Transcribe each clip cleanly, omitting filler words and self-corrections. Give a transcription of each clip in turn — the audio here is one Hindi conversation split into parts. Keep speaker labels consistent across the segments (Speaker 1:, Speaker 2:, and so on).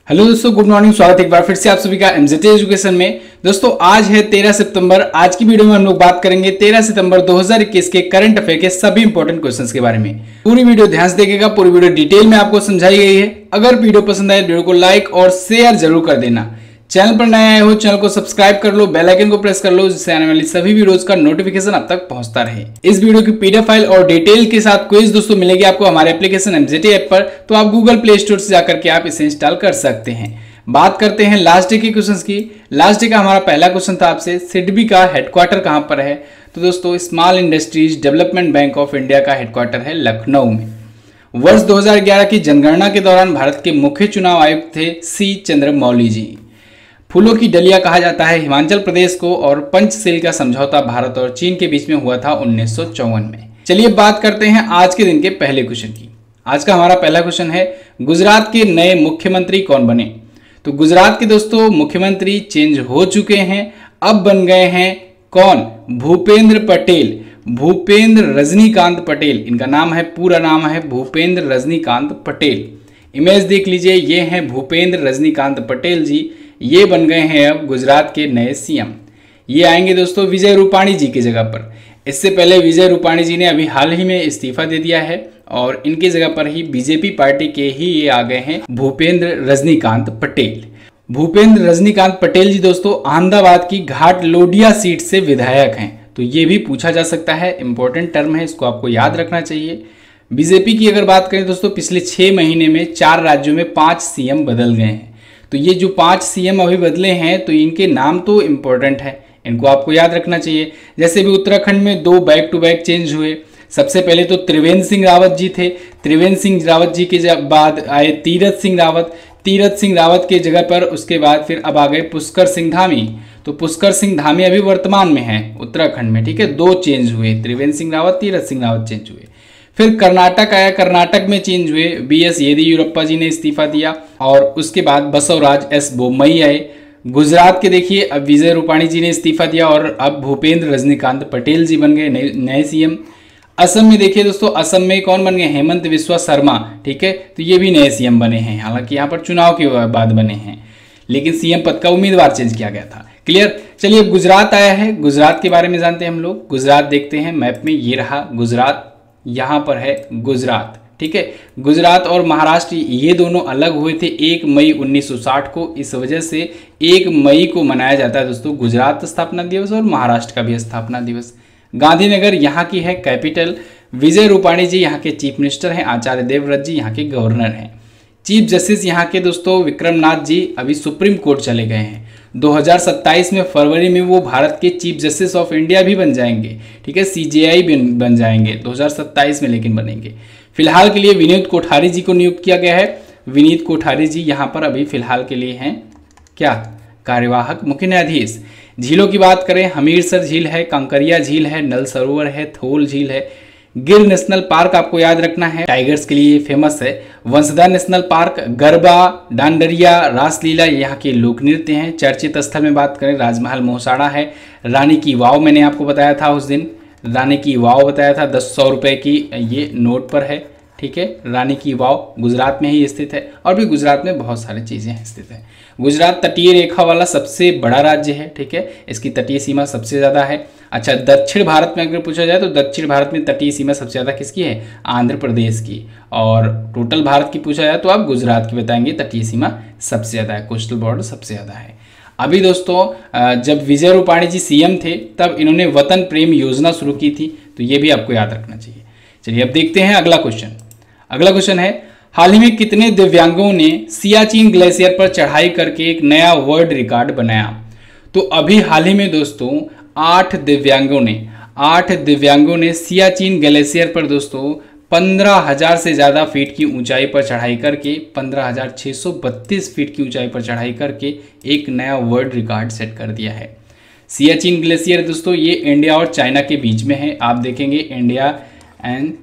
Speaker 1: हेलो दोस्तों, गुड मॉर्निंग। स्वागत है एक बार फिर से आप सभी का एमजेटी एजुकेशन में। दोस्तों आज है 13 सितंबर। आज की वीडियो में हम लोग बात करेंगे 13 सितंबर 2021 के करंट अफेयर के सभी इंपॉर्टेंट क्वेश्चंस के बारे में। पूरी वीडियो ध्यान से देखिएगा, पूरी वीडियो डिटेल में आपको समझाई गई है। अगर वीडियो पसंद आए वीडियो को लाइक और शेयर जरूर कर देना। चैनल पर नए आए हो चैनल को सब्सक्राइब कर लो, बेल आइकन को प्रेस कर लो, जिससे आने वाली सभी वीडियोस का नोटिफिकेशन आप तक पहुंचता रहे। इस वीडियो की पीडीएफ फाइल और डिटेल के साथ क्विज दोस्तों मिलेगी आपको हमारे एप्लीकेशन एमजेटी ऐप पर। तो आप गूगल प्ले स्टोर से जाकर के आप इसे इंस्टॉल कर सकते हैं। बात करते हैं लास्ट डे के क्वेश्चंस की। लास्ट डे का हमारा पहला क्वेश्चन था आपसे, सिडबी का हेडक्वार्टर कहां पर है? तो दोस्तों small industries development bank of India का हेडक्वार्टर है लखनऊ में। वर्ष 2011 की जनगणना के दौरान भारत के मुख्य चुनाव आयुक्त थे सी चंद्रमौली जी। फूलों की डलिया कहा जाता है हिमाचल प्रदेश को, और पंचशील का समझौता भारत और चीन के बीच में हुआ था 1954 में। चलिए बात करते हैं आज के दिन के पहले क्वेश्चन की। आज का हमारा पहला क्वेश्चन है, गुजरात के नए मुख्यमंत्री कौन बने? तो गुजरात के दोस्तों मुख्यमंत्री चेंज हो चुके हैं, अब बन गए हैं कौन? भूपेंद्र पटेल, भूपेंद्र रजनीकांत पटेल इनका नाम है, पूरा नाम है भूपेंद्र रजनीकांत पटेल। इमेज देख लीजिए, ये हैं भूपेंद्र रजनीकांत पटेल जी। ये बन गए हैं अब गुजरात के नए सीएम। ये आएंगे दोस्तों विजय रूपाणी जी की जगह पर। इससे पहले विजय रूपाणी जी ने अभी हाल ही में इस्तीफा दे दिया है और इनकी जगह पर ही बीजेपी पार्टी के ही ये आ गए हैं भूपेंद्र रजनीकांत पटेल। भूपेंद्र रजनीकांत पटेल जी दोस्तों अहमदाबाद की घाटलोडिया सीट से विधायक हैं। तो ये भी पूछा जा सकता है, इंपॉर्टेंट टर्म है, इसको आपको याद रखना चाहिए। बीजेपी की अगर बात करें दोस्तों, पिछले 6 महीने में 4 राज्यों में 5 सीएम बदल गए हैं। तो ये जो 5 सीएम अभी बदले हैं तो इनके नाम तो इंपॉर्टेंट है, इनको आपको याद रखना चाहिए। जैसे भी उत्तराखंड में 2 बैक टू बैक चेंज हुए। सबसे पहले तो त्रिवेंद्र सिंह रावत जी थे। त्रिवेंद्र सिंह रावत जी के बाद आए तीरथ सिंह रावत। तीरथ सिंह रावत के जगह पर उसके बाद फिर अब आ गए पुष्कर सिंह धामी। तो पुष्कर सिंह धामी अभी वर्तमान में है उत्तराखंड में, ठीक है। 2 चेंज हुए, त्रिवेंद्र सिंह रावत, तीरथ सिंह रावत चेंज हुए। फिर कर्नाटक आया, कर्नाटक में चेंज हुए, बीएस येदियुरप्पा जी ने इस्तीफा दिया और उसके बाद बसवराज एस बोम्मई आए। गुजरात के देखिए अब विजय रूपाणी जी ने इस्तीफा दिया और अब भूपेंद्र रजनीकांत पटेल जी बन गए नए सीएम। असम में देखिए दोस्तों, असम में कौन बन गए? हेमंत बिस्वा शर्मा, ठीक है। तो ये भी नए सीएम बने हैं, हालांकि यहाँ पर चुनाव के बाद बने हैं, लेकिन सीएम पद का उम्मीदवार चेंज किया गया था। क्लियर। चलिए अब गुजरात आया है, गुजरात के बारे में जानते हैं हम लोग। गुजरात देखते हैं मैप में, ये रहा गुजरात, यहाँ पर है गुजरात, ठीक है। गुजरात और महाराष्ट्र ये दोनों अलग हुए थे 1 मई 1960 को। इस वजह से 1 मई को मनाया जाता है दोस्तों गुजरात स्थापना दिवस और महाराष्ट्र का भी स्थापना दिवस। गांधीनगर यहाँ की है कैपिटल। विजय रूपाणी जी यहाँ के चीफ मिनिस्टर हैं। आचार्य देवव्रत जी यहाँ के गवर्नर हैं। चीफ जस्टिस यहाँ के दोस्तों विक्रमनाथ जी अभी सुप्रीम कोर्ट चले गए हैं। 2027 में फरवरी में वो भारत के चीफ जस्टिस ऑफ इंडिया भी बन जाएंगे, ठीक है। सीजेआई भी बन जाएंगे 2027 में, लेकिन बनेंगे। फिलहाल के लिए विनीत कोठारी जी को नियुक्त किया गया है। विनीत कोठारी जी यहाँ पर अभी फिलहाल के लिए हैं क्या? कार्यवाहक मुख्य न्यायाधीश। झीलों की बात करें, हमीरसर झील है, कंकरिया झील है, नल सरोवर है, थोल झील है। गिर नेशनल पार्क आपको याद रखना है, टाइगर्स के लिए फेमस है। वंसदा नेशनल पार्क, गरबा, डांडरिया, रासलीला यहाँ के लोक नृत्य हैं। चर्चित स्थल में बात करें, राजमहल मोहसाड़ा है। रानी की वाव मैंने आपको बताया था उस दिन, रानी की वाव बताया था 100 रुपये की ये नोट पर है, ठीक है। रानी की वाव गुजरात में ही स्थित है और भी गुजरात में बहुत सारी चीज़ें स्थित हैं। गुजरात तटीय रेखा वाला सबसे बड़ा राज्य है, ठीक है। इसकी तटीय सीमा सबसे ज़्यादा है। अच्छा, दक्षिण भारत में अगर पूछा जाए तो दक्षिण भारत में तटीय सीमा सबसे ज़्यादा किसकी है? आंध्र प्रदेश की। और टोटल भारत की पूछा जाए तो आप गुजरात की बताएंगे तटीय सीमा सबसे ज़्यादा है, कोस्टल बॉर्डर सबसे ज़्यादा है। अभी दोस्तों जब विजय रूपाणी जी सीएम थे तब इन्होंने वतन प्रेम योजना शुरू की थी, तो ये भी आपको याद रखना चाहिए। चलिए अब देखते हैं अगला क्वेश्चन। अगला क्वेश्चन है, हाल ही में कितने दिव्यांगों ने सियाचिन ग्लेशियर पर चढ़ाई करके एक नया वर्ल्ड रिकॉर्ड बनाया? तो अभी हाल ही में दोस्तों 8 दिव्यांगों ने सियाचिन ग्लेशियर पर दोस्तों 15,000 से ज़्यादा फीट की ऊंचाई पर चढ़ाई करके 15,632 फीट की ऊंचाई पर चढ़ाई करके एक नया वर्ल्ड रिकॉर्ड सेट कर दिया है। सियाचिन ग्लेशियर दोस्तों ये इंडिया और चाइना के बीच में है। आप देखेंगे इंडिया एंड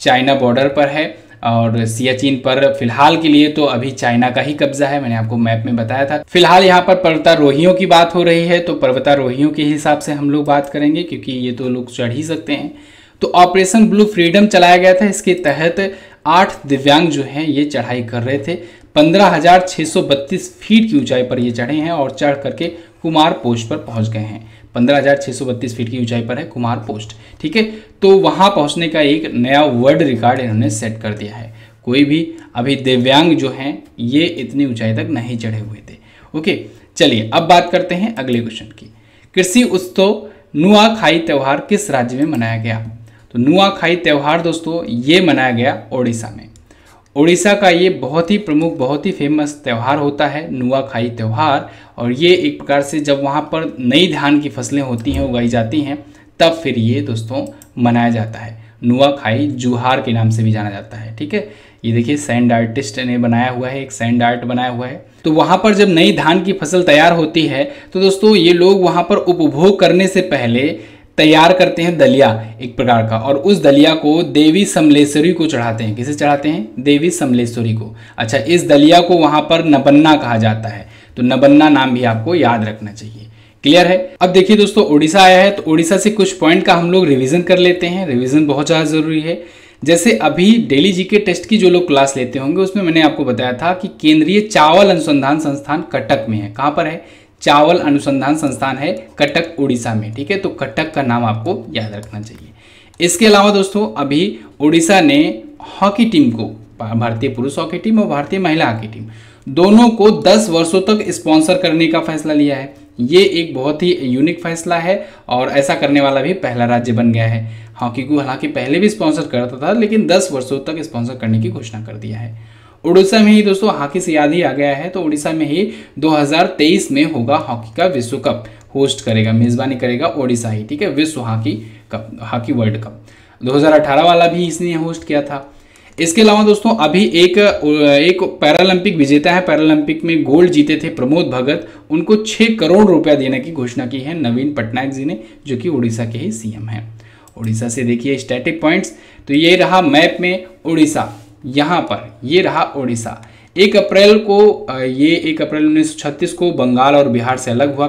Speaker 1: चाइना बॉर्डर पर है और सियाचिन पर फिलहाल के लिए तो अभी चाइना का ही कब्जा है, मैंने आपको मैप में बताया था। फिलहाल यहाँ पर पर्वतारोहियों की बात हो रही है, तो पर्वतारोहियों के हिसाब से हम लोग बात करेंगे क्योंकि ये तो लोग चढ़ ही सकते हैं। तो ऑपरेशन ब्लू फ्रीडम चलाया गया था, इसके तहत 8 दिव्यांग जो हैं ये चढ़ाई कर रहे थे 15,632 फीट की ऊंचाई पर ये चढ़े हैं और चढ़ करके कुमार पोस्ट पर पहुंच गए हैं। 15,632 फीट की ऊंचाई पर है कुमार पोस्ट, ठीक है। तो वहां पहुंचने का एक नया वर्ल्ड रिकॉर्ड इन्होंने सेट कर दिया है। कोई भी अभी दिव्यांग जो हैं ये इतनी ऊंचाई तक नहीं चढ़े हुए थे। ओके, चलिए अब बात करते हैं अगले क्वेश्चन की। कृषि उत्सव नुआखाई त्यौहार किस राज्य में मनाया गया? तो नुआखाई त्यौहार दोस्तों ये मनाया गया ओडिशा में। ओडिशा का ये बहुत ही प्रमुख, बहुत ही फेमस त्यौहार होता है नुआखाई त्यौहार। और ये एक प्रकार से जब वहाँ पर नई धान की फसलें होती हैं, उगाई जाती हैं, तब फिर ये दोस्तों मनाया जाता है। नुआखाई जुहार के नाम से भी जाना जाता है, ठीक है। ये देखिए सैंड आर्टिस्ट ने बनाया हुआ है, एक सैंड आर्ट बनाया हुआ है। तो वहाँ पर जब नई धान की फसल तैयार होती है तो दोस्तों ये लोग वहाँ पर उपभोग करने से पहले तैयार करते हैं दलिया एक प्रकार का, और उस दलिया को देवी समलेश्वरी को चढ़ाते हैं। किसे चढ़ाते हैं? देवी समलेश्वरी को। अच्छा, इस दलिया को वहाँ पर नबन्ना कहा जाता है, तो नबन्ना नाम भी आपको याद रखना चाहिए। क्लियर है? अब देखिए दोस्तों उड़ीसा आया है, तो उड़ीसा से कुछ पॉइंट का हम लोग रिवीजन कर लेते हैं। रिवीजन बहुत ज़्यादा ज़रूरी है। जैसे अभी डेली जीके टेस्ट की जो लोग क्लास लेते होंगे उसमें मैंने आपको बताया था कि केंद्रीय चावल अनुसंधान संस्थान कटक में है। कहाँ पर है? चावल अनुसंधान संस्थान है कटक, उड़ीसा में, ठीक है। तो कटक का नाम आपको याद रखना चाहिए। इसके अलावा दोस्तों अभी उड़ीसा ने हॉकी टीम को, भारतीय पुरुष हॉकी टीम और भारतीय महिला हॉकी टीम, दोनों को 10 वर्षों तक स्पॉन्सर करने का फैसला लिया है। ये एक बहुत ही यूनिक फैसला है और ऐसा करने वाला भी पहला राज्य बन गया है। हॉकी को हालांकि पहले भी स्पॉन्सर करता था, लेकिन 10 वर्षों तक स्पॉन्सर करने की घोषणा कर दिया है। उड़ीसा में ही दोस्तों हॉकी से याद ही आ गया है, तो उड़ीसा में ही 2023 में होगा हॉकी का विश्व कप, होस्ट करेगा, मेजबानी करेगा उड़ीसा ही, ठीक है। विश्व hockey cup, hockey world cup 2018 वाला भी इसने होस्ट किया था। इसके अलावा दोस्तों अभी एक पैरालंपिक विजेता है, पैरालंपिक में गोल्ड जीते थे प्रमोद भगत, उनको 6 करोड़ रुपया देने की घोषणा की है नवीन पटनायक जी ने, जो कि उड़ीसा के ही सीएम हैं। उड़ीसा से देखिए स्टैटिक पॉइंट्स, तो ये रहा मैप में उड़ीसा, यहाँ पर ये रहा उड़ीसा। 1 अप्रैल को ये 1 अप्रैल 1936 को बंगाल और बिहार से अलग हुआ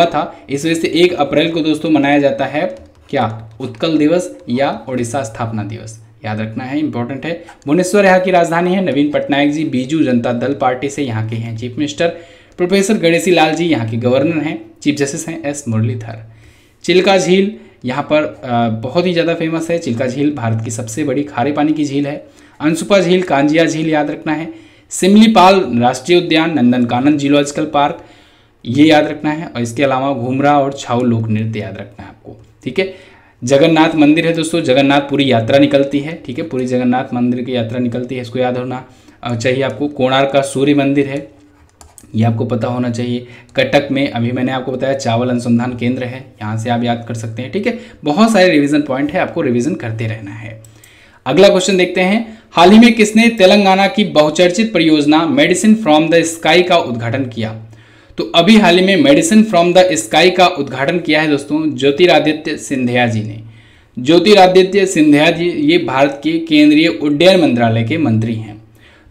Speaker 1: था। इस वजह से 1 अप्रैल को दोस्तों मनाया जाता है क्या? उत्कल दिवस या उड़ीसा स्थापना दिवस, याद रखना है, इंपॉर्टेंट है। भुवनेश्वर यहाँ की राजधानी है। नवीन पटनायक जी बीजू जनता दल पार्टी से यहाँ के हैं chief minister. Professor Ganeshi Lal ji यहाँ के गवर्नर हैं। चीफ जस्टिस हैं एस मुरलीधर। चिल्का झील यहाँ पर बहुत ही ज़्यादा फेमस है। चिल्का झील भारत की सबसे बड़ी खारे पानी की झील है। अंशुपा झील, कांजिया झील याद रखना है। सिमलीपाल राष्ट्रीय उद्यान, नंदनकानन जूलॉजिकल पार्क, ये याद रखना है। और इसके अलावा घुमरा और छाऊ लोक नृत्य याद रखना है आपको, ठीक है। जगन्नाथ मंदिर है दोस्तों, जगन्नाथ पूरी यात्रा निकलती है, ठीक है, पूरी जगन्नाथ मंदिर की यात्रा निकलती है, इसको याद होना चाहिए आपको। कोणार्क का सूर्य मंदिर है, ये आपको पता होना चाहिए। कटक में अभी मैंने आपको बताया चावल अनुसंधान केंद्र है, यहाँ से आप याद कर सकते हैं, ठीक है। बहुत सारे रिवीजन पॉइंट है, आपको रिवीजन करते रहना है। अगला क्वेश्चन देखते हैं। हाल ही में किसने तेलंगाना की बहुचर्चित परियोजना मेडिसिन फ्रॉम द स्काई का उद्घाटन किया? तो अभी हाल ही में मेडिसिन फ्रॉम द स्काई का उद्घाटन किया है दोस्तों ज्योतिरादित्य सिंधिया जी ने। ज्योतिरादित्य सिंधिया जी ये भारत के केंद्रीय उड्डयन मंत्रालय के मंत्री हैं।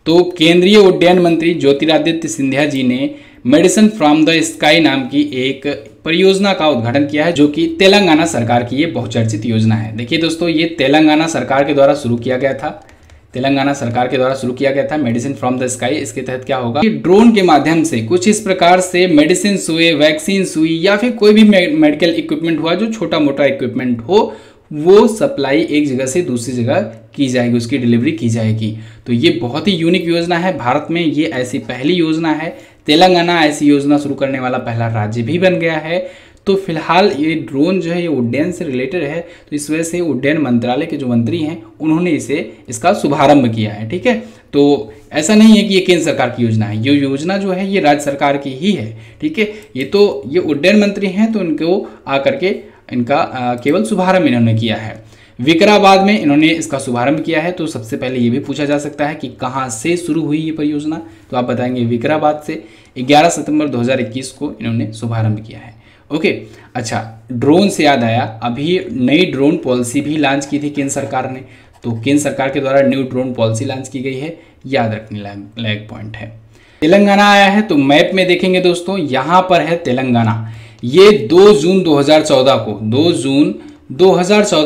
Speaker 1: तो केंद्रीय उड्डयन मंत्री ज्योतिरादित्य सिंधिया जी ने मेडिसिन फ्रॉम द स्काई नाम की एक परियोजना का उद्घाटन किया है, जो कि तेलंगाना सरकार की ये बहुचर्चित योजना है। देखिए दोस्तों ये तेलंगाना सरकार के द्वारा शुरू किया गया था, मेडिसिन फ्रॉम द स्काई। इसके तहत क्या होगा कि ड्रोन के माध्यम से कुछ इस प्रकार से मेडिसिन हुए, वैक्सीन हुई या फिर कोई भी मेडिकल इक्विपमेंट हुआ, जो छोटा मोटा इक्विपमेंट हो, वो सप्लाई एक जगह से दूसरी जगह की जाएगी, उसकी डिलीवरी की जाएगी। तो ये बहुत ही यूनिक योजना है, भारत में ये ऐसी पहली योजना है। तेलंगाना ऐसी योजना शुरू करने वाला पहला राज्य भी बन गया है। तो फिलहाल ये ड्रोन जो है ये उड्डयन से रिलेटेड है, तो इस वजह से उड्डयन मंत्रालय के जो मंत्री हैं उन्होंने इसका शुभारंभ किया है, ठीक है। तो ऐसा नहीं है कि ये केंद्र सरकार की योजना है, ये योजना जो है ये राज्य सरकार की ही है, ठीक है। ये उड्डयन मंत्री हैं, तो इनको आकर के इनका केवल शुभारंभ इन्होंने किया है। विकाराबाद में इन्होंने इसका शुभारंभ किया है। तो सबसे पहले ये भी पूछा जा सकता है कि कहाँ से शुरू हुई ये परियोजना, तो आप बताएंगे विकाराबाद से। 11 सितंबर 2021 को इन्होंने शुभारंभ किया है। ओके, अच्छा, ड्रोन से याद आया, अभी नई ड्रोन पॉलिसी भी लॉन्च की थी केंद्र सरकार ने। तो केंद्र सरकार के द्वारा न्यू ड्रोन पॉलिसी लॉन्च की गई है, याद रखने लायक पॉइंट है। तेलंगाना आया है, तो मैप में देखेंगे दोस्तों यहाँ पर है तेलंगाना। ये 2 जून 2014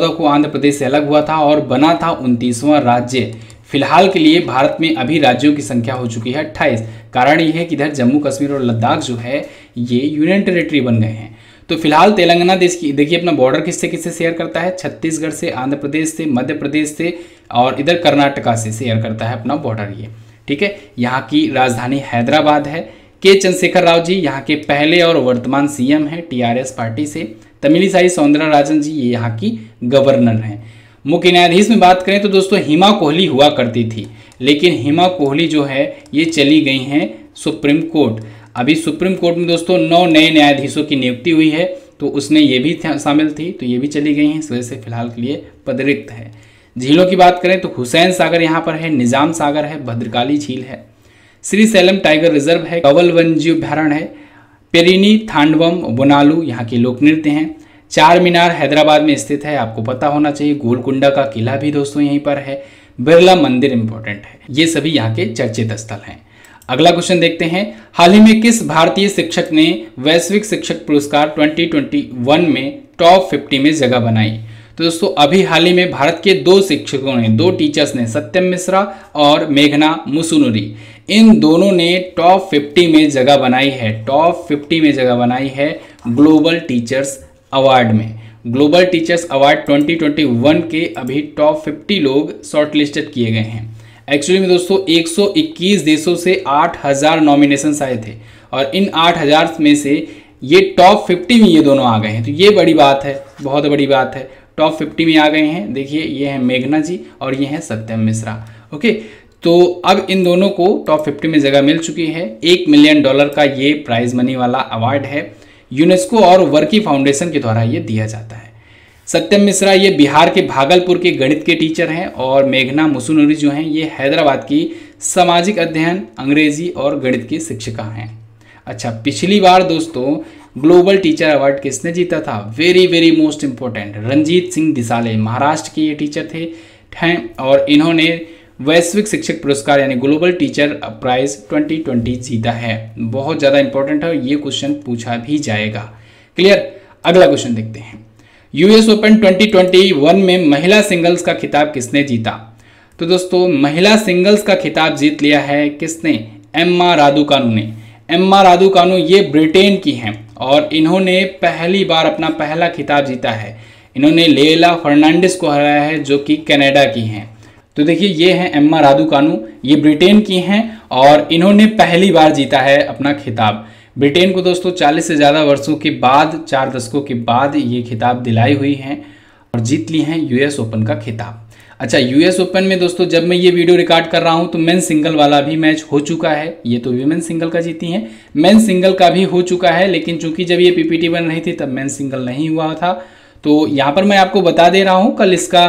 Speaker 1: को आंध्र प्रदेश से अलग हुआ था और बना था 29वां राज्य। फिलहाल के लिए भारत में अभी राज्यों की संख्या हो चुकी है 28। कारण ये है कि इधर जम्मू कश्मीर और लद्दाख जो है ये यूनियन टेरिटरी बन गए हैं। तो फिलहाल तेलंगाना देश की देखिए अपना बॉर्डर किससे किससे शेयर करता है, छत्तीसगढ़ से, आंध्र प्रदेश से, मध्य प्रदेश से और इधर कर्नाटका से शेयर करता है अपना बॉर्डर ये। ठीक है, यहाँ की राजधानी हैदराबाद है। के चंद्रशेखर राव जी यहाँ के पहले और वर्तमान सीएम हैं टीआरएस पार्टी से। तमिलिसाई सौंदरराजन जी ये यहाँ की गवर्नर हैं। मुख्य न्यायाधीश में बात करें तो दोस्तों हिमा कोहली हुआ करती थी, लेकिन हिमा कोहली जो है ये चली गई हैं सुप्रीम कोर्ट। अभी सुप्रीम कोर्ट में दोस्तों 9 नए न्यायाधीशों की नियुक्ति हुई है, तो उसमें ये भी शामिल थी, तो ये भी चली गई हैं, इस वजह से फिलहाल के लिए पदरिक्त है। झीलों की बात करें तो हुसैन सागर यहाँ पर है, निजाम सागर है, भद्रकाली झील है, श्री सैलम टाइगर रिजर्व है, कंवल वन्यजीव अभयारण्य है, पेरिनी थांडवम बोनालू यहाँ के लोक नृत्य हैं, चार मीनार हैदराबाद में स्थित है, आपको पता होना चाहिए। गोलकुंडा का किला भी दोस्तों यहीं पर है, बिरला मंदिर इंपॉर्टेंट है। ये सभी यहाँ के चर्चित स्थल हैं। अगला क्वेश्चन देखते हैं, हाल ही में किस भारतीय शिक्षक ने वैश्विक शिक्षक पुरस्कार 2021 में टॉप 50 में जगह बनाई? तो दोस्तों अभी हाल ही में भारत के 2 शिक्षकों ने, 2 टीचर्स ने, सत्यम मिश्रा और मेघना मुसुनुरी, इन दोनों ने टॉप 50 में जगह बनाई है। टॉप 50 में जगह बनाई है ग्लोबल टीचर्स अवार्ड में। ग्लोबल टीचर्स अवार्ड 2021 के अभी टॉप 50 लोग शॉर्टलिस्टेड किए गए हैं। एक्चुअली में दोस्तों 121 देशों से 8000 नॉमिनेशंस आए थे और इन 8000 में से ये टॉप 50 में ये दोनों आ गए हैं, तो ये बड़ी बात है, बहुत बड़ी बात है। टॉप 50 में आ गए हैं। देखिए ये हैं मेघना जी और ये हैं सत्यम मिश्रा। ओके, तो अब इन दोनों को टॉप 50 में जगह मिल चुकी है। $1 मिलियन का ये प्राइज मनी वाला अवार्ड है। यूनेस्को और वर्की फाउंडेशन के द्वारा ये दिया जाता है। सत्यम मिश्रा ये बिहार के भागलपुर के गणित के टीचर हैं और मेघना मुसुनुरी जो हैं ये हैदराबाद की सामाजिक अध्ययन, अंग्रेजी और गणित की शिक्षिका हैं। अच्छा, पिछली बार दोस्तों ग्लोबल टीचर अवार्ड किसने जीता था? Very very most important, Ranjit Singh Disale, Maharashtra के ये टीचर थे और इन्होंने वैश्विक शिक्षक पुरस्कार यानी ग्लोबल टीचर प्राइज 2020 जीता है। बहुत ज़्यादा इंपॉर्टेंट है, ये क्वेश्चन पूछा भी जाएगा। क्लियर? अगला क्वेश्चन देखते हैं, यूएस ओपन 2021 में महिला सिंगल्स का खिताब किसने जीता? तो दोस्तों महिला सिंगल्स का खिताब जीत लिया है किसने? एम्मा रादुकानु ने। एम्मा रादुकानु ये ब्रिटेन की हैं और इन्होंने पहली बार अपना पहला खिताब जीता है। इन्होंने लेला फर्नांडिस को हराया है जो कि कनाडा की हैं। तो देखिए ये हैं एम्मा रादुकानु, ये ब्रिटेन की हैं और इन्होंने पहली बार जीता है अपना खिताब। ब्रिटेन को दोस्तों 40 से ज़्यादा वर्षों के बाद, 4 दशकों के बाद ये खिताब दिलाई हुई हैं और जीत ली हैं यूएस ओपन का खिताब। अच्छा, यूएस ओपन में दोस्तों जब मैं ये वीडियो रिकॉर्ड कर रहा हूँ तो मेन सिंगल वाला भी मैच हो चुका है। ये तो वीमेन सिंगल का जीती हैं, मेन सिंगल का भी हो चुका है, लेकिन चूंकि जब ये पीपीटी बन रही थी तब मेन सिंगल नहीं हुआ था। तो यहाँ पर मैं आपको बता दे रहा हूँ, कल इसका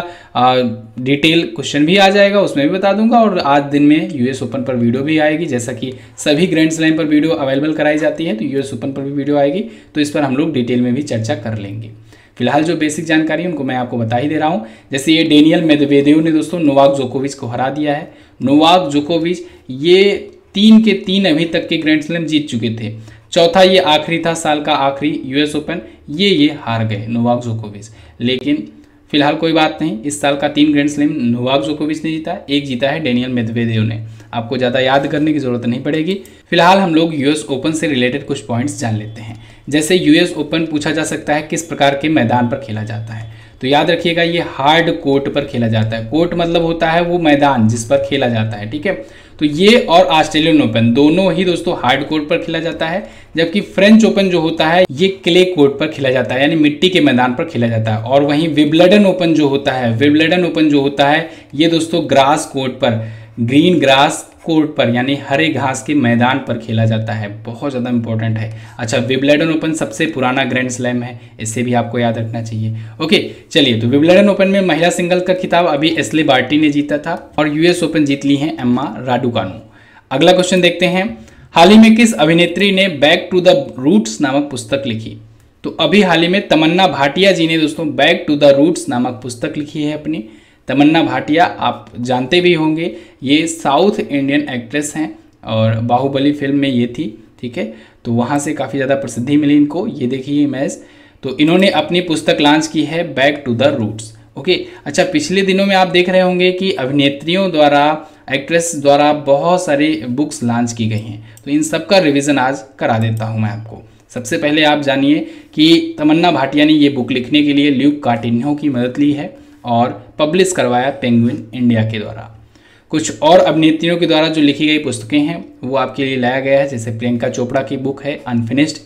Speaker 1: डिटेल क्वेश्चन भी आ जाएगा, उसमें भी बता दूंगा और आज दिन में यूएस ओपन पर वीडियो भी आएगी। जैसा कि सभी ग्रैंड स्लैम पर वीडियो अवेलेबल कराई जाती है, तो यूएस ओपन पर भी वीडियो आएगी, तो इस पर हम लोग डिटेल में भी चर्चा कर लेंगे। फिलहाल जो बेसिक जानकारी है उनको मैं आपको बता ही दे रहा हूँ। जैसे ये डेनियल मेदवेदेव ने दोस्तों नोवाक जोकोविच को हरा दिया है। नोवाक जोकोविच ये 3 के 3 अभी तक के ग्रैंड स्लैम जीत चुके थे। चौथा ये आखिरी था, साल का आखिरी यूएस ओपन, ये हार गए नोवाक जोकोविच। लेकिन फिलहाल कोई बात नहीं, इस साल का 3 ग्रैंड स्लैम नोवाक जोकोविच ने जीता, 1 जीता है डेनियल मेदवेदेव ने। आपको ज़्यादा याद करने की जरूरत नहीं पड़ेगी। फिलहाल हम लोग यूएस ओपन से रिलेटेड कुछ पॉइंट्स जान लेते हैं। जैसे यूएस ओपन पूछा जा सकता है किस प्रकार के मैदान पर खेला जाता है, तो याद रखिएगा ये हार्ड कोर्ट पर खेला जाता है। कोर्ट मतलब होता है वो मैदान जिस पर खेला जाता है, ठीक है। तो ये और ऑस्ट्रेलियन ओपन दोनों ही दोस्तों हार्ड कोर्ट पर खेला जाता है, जबकि फ्रेंच ओपन जो होता है ये क्ले कोर्ट पर खेला जाता है, यानी मिट्टी के मैदान पर खेला जाता है। और वहीं विंबलडन ओपन जो होता है, विंबलडन ओपन जो होता है ये दोस्तों ग्रास कोर्ट पर, ग्रीन ग्रास कोर्ट पर यानी हरे घास के मैदान पर खेला जाता है। बहुत ज़्यादा इंपॉर्टेंट है। अच्छा, विंबलडन ओपन सबसे पुराना ग्रैंड स्लैम है, इससे भी आपको याद रखना चाहिए। ओके चलिए, तो विंबलडन ओपन में महिला सिंगल का खिताब अभी एश्ले बार्टी ने जीता था और यूएस ओपन जीत ली है एम्मा राडुकानु। अगला क्वेश्चन देखते हैं, हाल ही में किस अभिनेत्री ने बैक टू द रूट्स नामक पुस्तक लिखी? तो अभी हाल ही में तमन्ना भाटिया जी ने दोस्तों बैक टू द रूट्स नामक पुस्तक लिखी है अपनी। तमन्ना भाटिया आप जानते भी होंगे, ये साउथ इंडियन एक्ट्रेस हैं और बाहुबली फिल्म में ये थी, ठीक है। तो वहाँ से काफ़ी ज़्यादा प्रसिद्धि मिली इनको। ये देखिए इमेज, तो इन्होंने अपनी पुस्तक लॉन्च की है back to the roots. Okay. अच्छा, पिछले दिनों में आप देख रहे होंगे कि अभिनेत्रियों द्वारा, एक्ट्रेस द्वारा बहुत सारी बुक्स लॉन्च की गई हैं, तो इन सब का रिवीजन आज करा देता हूं मैं आपको। सबसे पहले आप जानिए कि तमन्ना भाटिया ने ये बुक लिखने के लिए ल्यूक कार्टिन्हो की मदद ली है और पब्लिश करवाया पेंगुइन इंडिया के द्वारा। कुछ और अभिनेत्रियों के द्वारा जो लिखी गई पुस्तकें हैं वो आपके लिए लाया गया है, जैसे प्रियंका चोपड़ा की बुक है अनफिनिश्ड,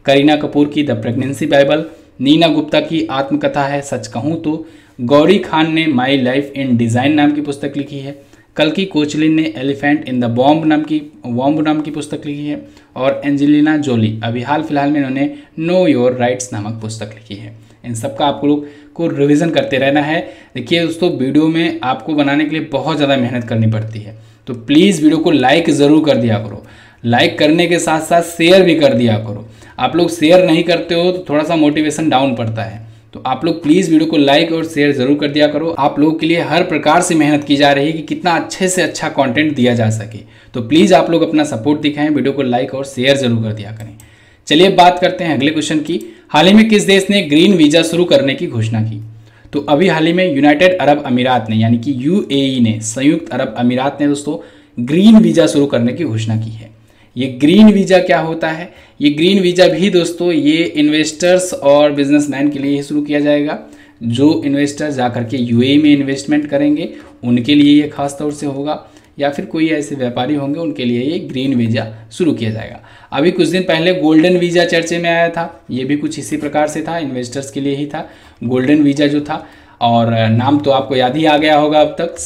Speaker 1: करीना कपूर की the pregnancy Bible, Neena Gupta की आत्मकथा है सच कहूँ तो, गौरी खान ने माई लाइफ इन डिज़ाइन नाम की पुस्तक लिखी है, कल्कि कोचलिन ने एलिफेंट इन द बॉम्ब नाम की पुस्तक लिखी है, और एंजेलिना जोली अभी हाल फिलहाल में इन्होंने नो योर राइट्स नामक पुस्तक लिखी है। इन सब का आप लोग को रिवीजन करते रहना है। देखिए दोस्तों, वीडियो में आपको बनाने के लिए बहुत ज़्यादा मेहनत करनी पड़ती है, तो प्लीज़ वीडियो को लाइक ज़रूर कर दिया करो। लाइक करने के साथ साथ शेयर भी कर दिया करो। आप लोग शेयर नहीं करते हो तो थोड़ा सा मोटिवेशन डाउन पड़ता है, तो आप लोग प्लीज़ वीडियो को लाइक और शेयर ज़रूर कर दिया करो। आप लोगों के लिए हर प्रकार से मेहनत की जा रही है कि कितना अच्छे से अच्छा कंटेंट दिया जा सके, तो प्लीज़ आप लोग अपना सपोर्ट दिखाएं, वीडियो को लाइक और शेयर ज़रूर कर दिया करें। चलिए बात करते हैं अगले क्वेश्चन की। हाल ही में किस देश ने ग्रीन वीज़ा शुरू करने की घोषणा की? तो अभी हाल ही में यूनाइटेड अरब अमीरात ने, यानी कि यूएई ने, संयुक्त अरब अमीरात ने दोस्तों ग्रीन वीज़ा शुरू करने की घोषणा की है। ये ग्रीन वीज़ा क्या होता है? ये ग्रीन वीज़ा भी दोस्तों ये इन्वेस्टर्स और बिजनेसमैन के लिए ही शुरू किया जाएगा। जो इन्वेस्टर जाकर के यूएई में इन्वेस्टमेंट करेंगे उनके लिए ये खास तौर से होगा, या फिर कोई ऐसे व्यापारी होंगे उनके लिए ये ग्रीन वीज़ा शुरू किया जाएगा। अभी कुछ दिन पहले गोल्डन वीज़ा चर्चे में आया था, ये भी कुछ इसी प्रकार से था, इन्वेस्टर्स के लिए ही था गोल्डन वीज़ा जो था, और नाम तो आपको याद ही आ गया होगा अब तक,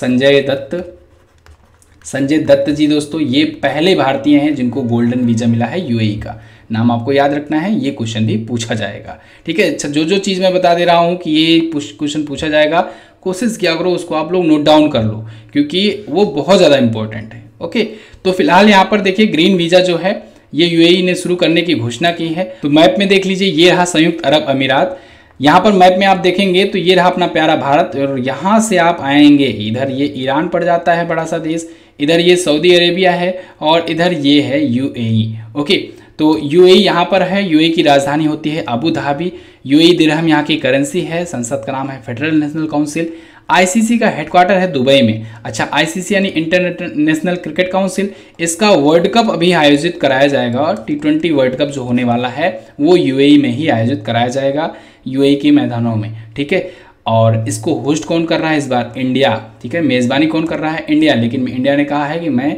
Speaker 1: संजय दत्त जी दोस्तों ये पहले भारतीय हैं जिनको गोल्डन वीज़ा मिला है यूएई का। नाम आपको याद रखना है, ये क्वेश्चन भी पूछा जाएगा, ठीक है। अच्छा, जो चीज़ मैं बता दे रहा हूँ कि ये क्वेश्चन पूछा जाएगा, कोशिश किया करो उसको आप लोग नोट डाउन कर लो, क्योंकि वो बहुत ज़्यादा इंपॉर्टेंट है। ओके, तो फिलहाल यहाँ पर देखिए ग्रीन वीज़ा जो है ये यूएई ने शुरू करने की घोषणा की है। तो मैप में देख लीजिए, ये रहा संयुक्त अरब अमीरात। यहाँ पर मैप में आप देखेंगे तो ये रहा अपना प्यारा भारत, और यहाँ से आप आएंगे इधर ये ईरान पड़ जाता है, बड़ा सा देश, इधर ये सऊदी अरेबिया है, और इधर ये है यूएई। ओके, तो यूएई यहाँ पर है, यूएई की राजधानी होती है अबू धाबी, यूएई दिरहम यहाँ की करेंसी है, संसद का नाम है फेडरल नेशनल काउंसिल, आईसीसी का हेडक्वार्टर है दुबई में। अच्छा, आईसीसी यानी इंटरनेशनल क्रिकेट काउंसिल, इसका वर्ल्ड कप अभी आयोजित कराया जाएगा, और टी20 वर्ल्ड कप जो होने वाला है वो यूएई में ही आयोजित कराया जाएगा, यूएई के मैदानों में, ठीक है। और इसको होस्ट कौन कर रहा है इस बार? इंडिया, ठीक है। मेज़बानी कौन कर रहा है? इंडिया, लेकिन इंडिया ने कहा है कि मैं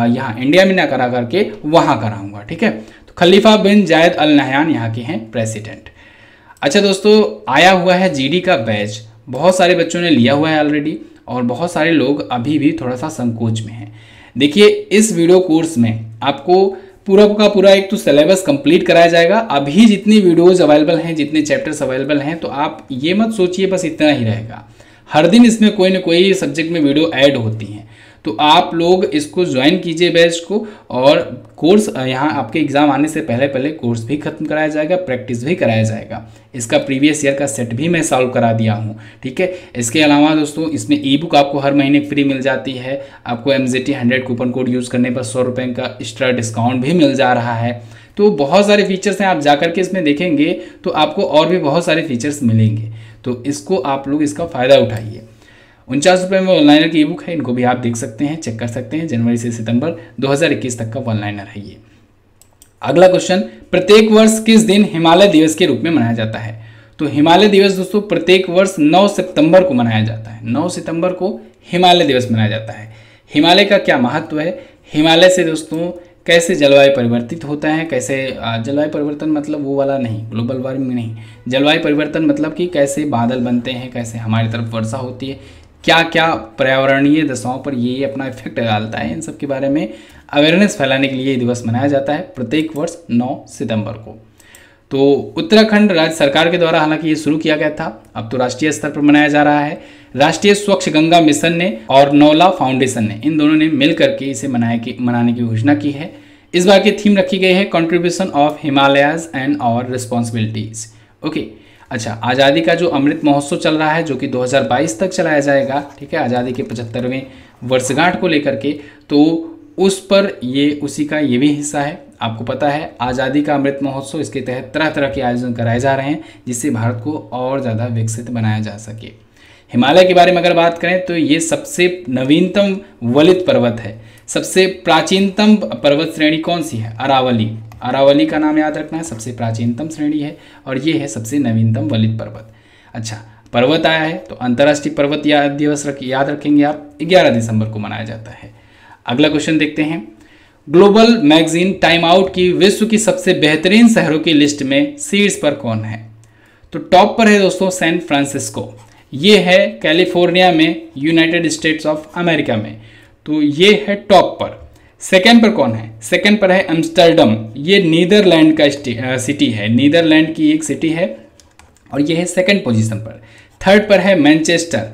Speaker 1: यहाँ इंडिया में ना करा करके वहाँ कराऊंगा, ठीक है। तो खलीफा बिन जायद अल नहयान यहाँ के हैं प्रेसिडेंट। अच्छा दोस्तों, आया हुआ है जीडी का बैच, बहुत सारे बच्चों ने लिया हुआ है ऑलरेडी, और बहुत सारे लोग अभी भी थोड़ा सा संकोच में हैं। देखिए, इस वीडियो कोर्स में आपको पूरा का पूरा एक तो सिलेबस कंप्लीट कराया जाएगा। अभी जितनी वीडियोज अवेलेबल हैं, जितने चैप्टर्स अवेलेबल हैं, तो आप ये मत सोचिए बस इतना ही रहेगा, हर दिन इसमें कोई ना कोई सब्जेक्ट में वीडियो ऐड होती हैं। तो आप लोग इसको ज्वाइन कीजिए बैच को, और कोर्स यहाँ आपके एग्ज़ाम आने से पहले कोर्स भी खत्म कराया जाएगा, प्रैक्टिस भी कराया जाएगा। इसका प्रीवियस ईयर का सेट भी मैं सॉल्व करा दिया हूँ, ठीक है। इसके अलावा दोस्तों इसमें ई बुक आपको हर महीने फ्री मिल जाती है, आपको MZT 100 कूपन कोड यूज़ करने पर 100 रुपये का एक्स्ट्रा डिस्काउंट भी मिल जा रहा है। तो बहुत सारे फीचर्स हैं, आप जाकर के इसमें देखेंगे तो आपको और भी बहुत सारे फीचर्स मिलेंगे, तो इसको आप लोग इसका फ़ायदा उठाइए। 49 रुपये में ऑनलाइनर की ई बुक है, इनको भी आप देख सकते हैं, चेक कर सकते हैं। जनवरी से सितंबर 2021 तक का ऑनलाइनर है ये। अगला क्वेश्चन, प्रत्येक वर्ष किस दिन हिमालय दिवस के रूप में मनाया जाता है? तो हिमालय दिवस दोस्तों प्रत्येक वर्ष 9 सितंबर को मनाया जाता है। 9 सितंबर को हिमालय दिवस मनाया जाता है। हिमालय का क्या महत्व है? हिमालय से दोस्तों कैसे जलवायु परिवर्तित होता है, कैसे जलवायु परिवर्तन मतलब वो वाला नहीं, ग्लोबल वार्मिंग नहीं, जलवायु परिवर्तन मतलब कि कैसे बादल बनते हैं, कैसे हमारी तरफ वर्षा होती है, क्या क्या पर्यावरणीय दशाओं पर ये अपना इफेक्ट डालता है, इन सब के बारे में अवेयरनेस फैलाने के लिए ये दिवस मनाया जाता है प्रत्येक वर्ष 9 सितंबर को। तो उत्तराखंड राज्य सरकार के द्वारा हालांकि ये शुरू किया गया था, अब तो राष्ट्रीय स्तर पर मनाया जा रहा है। राष्ट्रीय स्वच्छ गंगा मिशन ने और नौला फाउंडेशन ने, इन दोनों ने मिल करके इसे मनाने की घोषणा की है। इस बार की थीम रखी गई है contribution of Himalayas and our responsibilities. Okay, अच्छा, आज़ादी का जो अमृत महोत्सव चल रहा है जो कि 2022 तक चलाया जाएगा, ठीक है, आज़ादी के 75वें वर्षगांठ को लेकर के, तो उस पर ये उसी का ये भी हिस्सा है। आपको पता है आज़ादी का अमृत महोत्सव, इसके तहत तरह तरह के आयोजन कराए जा रहे हैं जिससे भारत को और ज़्यादा विकसित बनाया जा सके। हिमालय के बारे में अगर बात करें तो ये सबसे नवीनतम वलित पर्वत है। सबसे प्राचीनतम पर्वत श्रेणी कौन सी है? अरावली। अरावली का नाम याद रखना है, सबसे प्राचीनतम श्रेणी है और ये है सबसे नवीनतम वलित पर्वत। अच्छा, पर्वत आया है तो अंतर्राष्ट्रीय पर्वत दिवस याद रखेंगे आप, 11 दिसंबर को मनाया जाता है। अगला क्वेश्चन देखते हैं। ग्लोबल मैगजीन टाइम आउट की विश्व की सबसे बेहतरीन शहरों की लिस्ट में शीर्ष पर कौन है? तो टॉप पर है दोस्तों सैन फ्रांसिस्को। ये है कैलिफोर्निया में, यूनाइटेड स्टेट्स ऑफ अमेरिका में, तो ये है टॉप पर। सेकंड पर कौन है? सेकंड पर है एम्स्टर्डम। ये नीदरलैंड का सिटी है, नीदरलैंड की एक सिटी है और ये है सेकंड पोजीशन पर। थर्ड पर है मैनचेस्टर।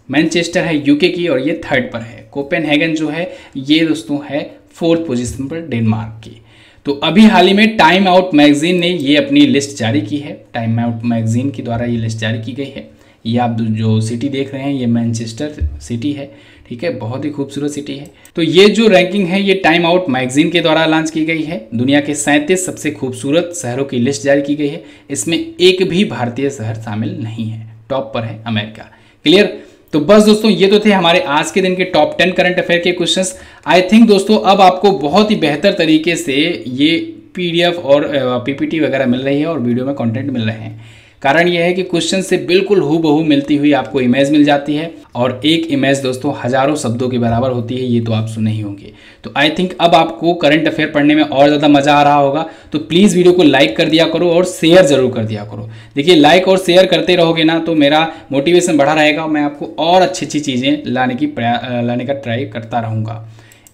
Speaker 1: मैनचेस्टर है यूके की और ये थर्ड पर है। कोपेनहेगन जो है ये दोस्तों है फोर्थ पोजीशन पर डेनमार्क की। तो अभी हाल ही में टाइम आउट मैगजीन ने ये अपनी लिस्ट जारी की है। टाइम आउट मैगजीन के द्वारा ये लिस्ट जारी की गई है। ये आप जो सिटी देख रहे हैं ये मैनचेस्टर सिटी है, ठीक है, बहुत ही खूबसूरत सिटी है। तो ये जो रैंकिंग है ये टाइम आउट मैगजीन के द्वारा लॉन्च की गई है। दुनिया के 37 सबसे खूबसूरत शहरों की लिस्ट जारी की गई है। इसमें एक भी भारतीय शहर शामिल नहीं है। टॉप पर है अमेरिका। क्लियर? तो बस दोस्तों ये तो थे हमारे आज के दिन के टॉप 10 करंट अफेयर के क्वेश्चंस। आई थिंक दोस्तों अब आपको बहुत ही बेहतर तरीके से ये पीडीएफ और पीपीटी वगैरह मिल रही है और वीडियो में कंटेंट मिल रहे हैं। कारण यह है कि क्वेश्चन से बिल्कुल हूबहू मिलती हुई आपको इमेज मिल जाती है और एक इमेज दोस्तों हजारों शब्दों के बराबर होती है, ये तो आप सुने ही होंगे। तो आई थिंक अब आपको करंट अफेयर पढ़ने में और ज़्यादा मज़ा आ रहा होगा। तो प्लीज़ वीडियो को लाइक कर दिया करो और शेयर जरूर कर दिया करो। देखिए लाइक और शेयर करते रहोगे ना तो मेरा मोटिवेशन बढ़ा रहेगा, मैं आपको और अच्छी अच्छी चीज़ें लाने का ट्राई करता रहूँगा।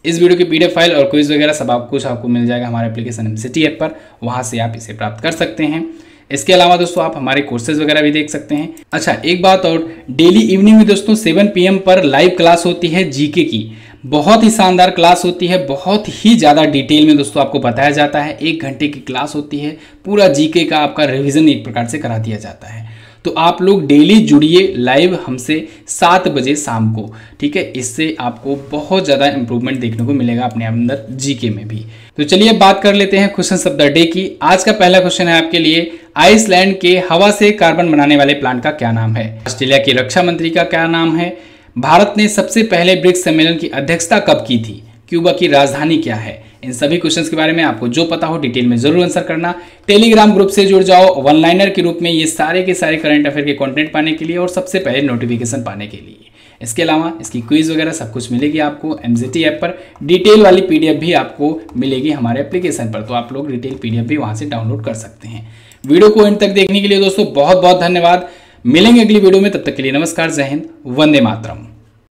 Speaker 1: इस वीडियो की पीडीएफ फाइल और क्विज वगैरह सब आपको मिल जाएगा हमारे एप्लीकेशन एमसीटी ऐप पर, वहाँ से आप इसे प्राप्त कर सकते हैं। इसके अलावा दोस्तों आप हमारे कोर्सेज वगैरह भी देख सकते हैं। अच्छा एक बात और, डेली इवनिंग में दोस्तों 7 PM पर लाइव क्लास होती है जीके की। बहुत ही शानदार क्लास होती है, बहुत ही ज़्यादा डिटेल में दोस्तों आपको बताया जाता है। 1 घंटे की क्लास होती है, पूरा जीके का आपका रिवीजन एक प्रकार से करा दिया जाता है। तो आप लोग डेली जुड़िए लाइव हमसे 7 बजे शाम को, ठीक है। इससे आपको बहुत ज़्यादा इंप्रूवमेंट देखने को मिलेगा अपने अंदर जीके में भी। तो चलिए बात कर लेते हैं क्वेश्चन ऑफ द डे की। आज का पहला क्वेश्चन है आपके लिए, आइसलैंड के हवा से कार्बन बनाने वाले प्लांट का क्या नाम है? ऑस्ट्रेलिया के रक्षा मंत्री का क्या नाम है? भारत ने सबसे पहले ब्रिक्स सम्मेलन की अध्यक्षता कब की थी? क्यूबा की राजधानी क्या है? इन सभी क्वेश्चंस के बारे में आपको जो पता हो डिटेल में जरूर आंसर करना। टेलीग्राम ग्रुप से जुड़ जाओ वन लाइनर के रूप में ये सारे के सारे करंट अफेयर के कंटेंट पाने के लिए और सबसे पहले नोटिफिकेशन पाने के लिए। इसके अलावा इसकी क्विज वगैरह सब कुछ मिलेगी आपको एमजीटी ऐप पर। डिटेल वाली पीडीएफ भी आपको मिलेगी हमारे एप्लीकेशन पर, तो आप लोग डिटेल पीडीएफ भी वहां से डाउनलोड कर सकते हैं। वीडियो को एंड तक देखने के लिए दोस्तों बहुत बहुत धन्यवाद। मिलेंगे अगली वीडियो में, तब तक के लिए नमस्कार, जय हिंद, वंदे मातरम।